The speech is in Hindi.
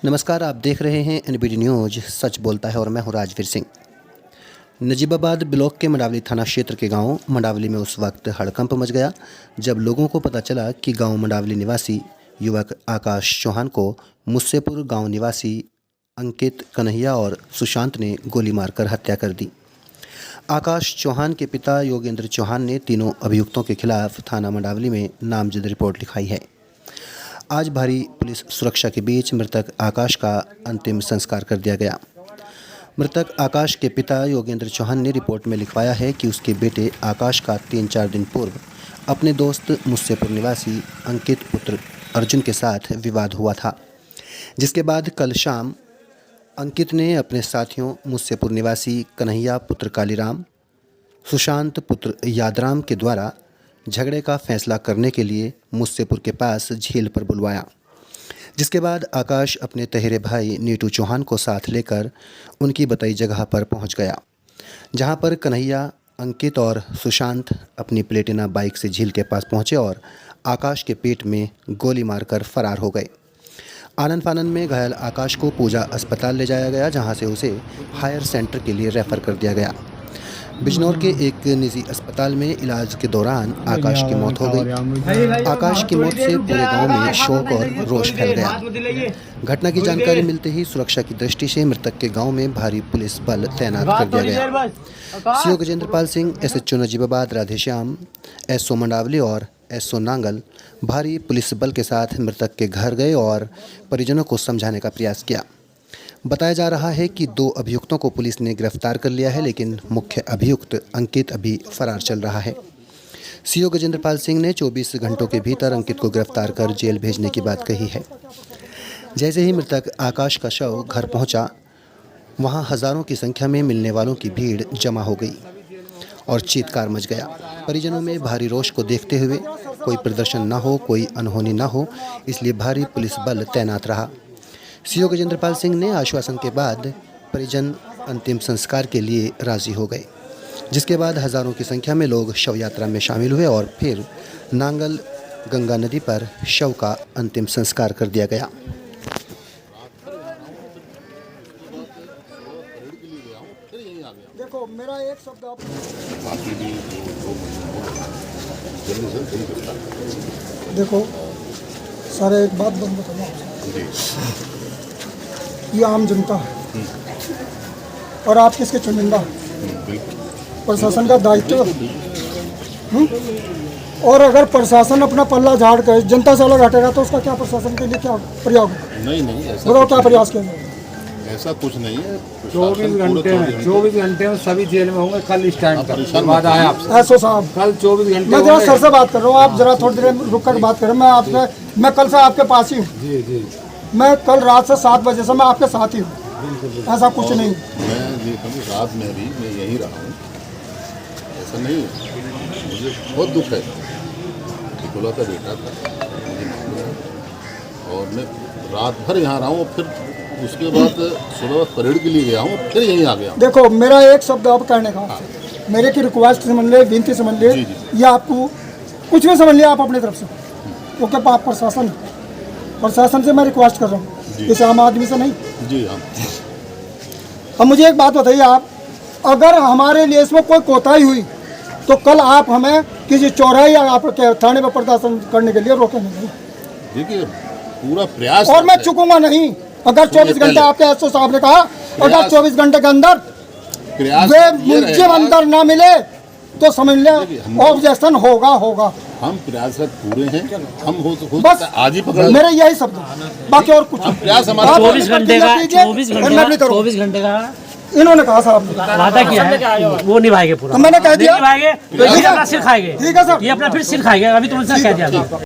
नमस्कार, आप देख रहे हैं एनबीडी न्यूज़ सच बोलता है और मैं हूं राजवीर सिंह। नजीबाबाद ब्लॉक के मंडावली थाना क्षेत्र के गांव मंडावली में उस वक्त हड़कंप मच गया जब लोगों को पता चला कि गांव मंडावली निवासी युवक आकाश चौहान को मुस्सेपुर गांव निवासी अंकित, कन्हैया और सुशांत ने गोली मारकर हत्या कर दी। आकाश चौहान के पिता योगेंद्र चौहान ने तीनों अभियुक्तों के खिलाफ थाना मंडावली में नामजद रिपोर्ट लिखाई है। आज भारी पुलिस सुरक्षा के बीच मृतक आकाश का अंतिम संस्कार कर दिया गया। मृतक आकाश के पिता योगेंद्र चौहान ने रिपोर्ट में लिखवाया है कि उसके बेटे आकाश का 3-4 दिन पूर्व अपने दोस्त मुस्सेपुर निवासी अंकित पुत्र अर्जुन के साथ विवाद हुआ था, जिसके बाद कल शाम अंकित ने अपने साथियों मुस्सेपुर निवासी कन्हैया पुत्र कालीराम, सुशांत पुत्र यादराम के द्वारा झगड़े का फैसला करने के लिए मुस्सेपुर के पास झील पर बुलवाया, जिसके बाद आकाश अपने तहेरे भाई नीटू चौहान को साथ लेकर उनकी बताई जगह पर पहुंच गया, जहां पर कन्हैया, अंकित और सुशांत अपनी प्लेटिना बाइक से झील के पास पहुंचे और आकाश के पेट में गोली मारकर फरार हो गए। आनन फानन में घायल आकाश को पूजा अस्पताल ले जाया गया, जहां से उसे हायर सेंटर के लिए रेफर कर दिया गया। बिजनौर के एक निजी अस्पताल में इलाज के दौरान आकाश की मौत हो गई। आकाश की मौत से पूरे गांव में शोक और रोष फैल गया। घटना की जानकारी मिलते ही सुरक्षा की दृष्टि से मृतक के गांव में भारी पुलिस बल तैनात कर दिया गया। CO Gajendrapal Singh, SHO Najibabad Radheshyam, SO Mandawali और एसओ नांगल भारी पुलिस बल के साथ मृतक के घर गए और परिजनों को समझाने का प्रयास किया। बताया जा रहा है कि 2 अभियुक्तों को पुलिस ने गिरफ्तार कर लिया है, लेकिन मुख्य अभियुक्त अंकित अभी फरार चल रहा है। सीओ गजेंद्रपाल सिंह ने 24 घंटों के भीतर अंकित को गिरफ्तार कर जेल भेजने की बात कही है। जैसे ही मृतक आकाश का शव घर पहुंचा, वहां हज़ारों की संख्या में मिलने वालों की भीड़ जमा हो गई और चीत्कार मच गया। परिजनों में भारी रोष को देखते हुए कोई प्रदर्शन न हो, कोई अनहोनी न हो, इसलिए भारी पुलिस बल तैनात रहा। सीओ गजेंद्रपाल सिंह ने आश्वासन के बाद परिजन अंतिम संस्कार के लिए राजी हो गए, जिसके बाद हज़ारों की संख्या में लोग शव यात्रा में शामिल हुए और फिर नांगल गंगा नदी पर शव का अंतिम संस्कार कर दिया गया। देखो, मेरा एक शब्द आप देखो सर, एक बात बताऊँ आपसे, ये आम जनता है और आप किसके चुनिंदा, प्रशासन का दायित्व। और अगर प्रशासन अपना पल्ला झाड़ कर जनता से अलग हटेगा तो उसका क्या, प्रशासन के लिए क्या प्रयास? नहीं, बताओ क्या प्रयास किया जाए? ऐसा कुछ नहीं है। 24 घंटे में सभी जेल में होंगे। कल इस टाइम तक बाद आया आपसे एसओ साहब, कल 24 घंटे मैं जरा सर से बात कर रहा हूँ, आप जरा थोड़ी देर रुक कर बात करें। मैं कल से आपके पास ही हूँ। जी जी, मैं कल रात से 7 बजे से मैं आपके साथ ही हूँ, ऐसा कुछ नहीं। मैं ये कहूँ, रात में भी मैं यहीं रहा हूँ, ऐसा नहीं है। मुझे बहुत दुख है, निकोला का बेटा था, मुझे मालूम है, और मैं रात भर यहाँ रहा हूँ, फिर उसके बाद सुबह परेड के लिए गया हूँ, फिर यहीं आ गया। देखो, मेरा एक शब्द आप कहने का, मेरे की रिक्वेस्ट समझ ले, विनती समझ ले, या आपको कुछ भी समझ लिया आप अपनी तरफ से, क्योंकि आप प्रशासन से मैं रिक्वेस्ट कर रहा हूँ, इस आम आदमी से नहीं। जी हाँ। अब मुझे एक बात बताइए, आप अगर हमारे लिए इसमें कोई कोताही हुई तो कल आप हमें किसी चौराहे या आपके थाने में प्रदर्शन करने के लिए रोकेंगे नहीं? देखिए, पूरा प्रयास, और मैं चुकूंगा नहीं। अगर 24 घंटे, आपके एसओ साहब ने कहा, अगर 24 घंटे के अंदर वे मुलजिम अंदर ना मिले तो समझ ले ऑब्जेक्शन होगा। हम प्रयासरत पूरे हैं, हम हो बस आज ही पकड़ मेरे यही शब्द, बाकी और कुछ प्रयास हमारा। 24 घंटे का इन्होंने कहा साहब, वादा किया है, वो निभाएंगे पूरा। मैंने कह दिया, निभाएंगे तो ये अपना सिर खाएंगे। ठीक है सर, ये अपना फिर सिर खाएंगे। अभी तुमने कह दिया।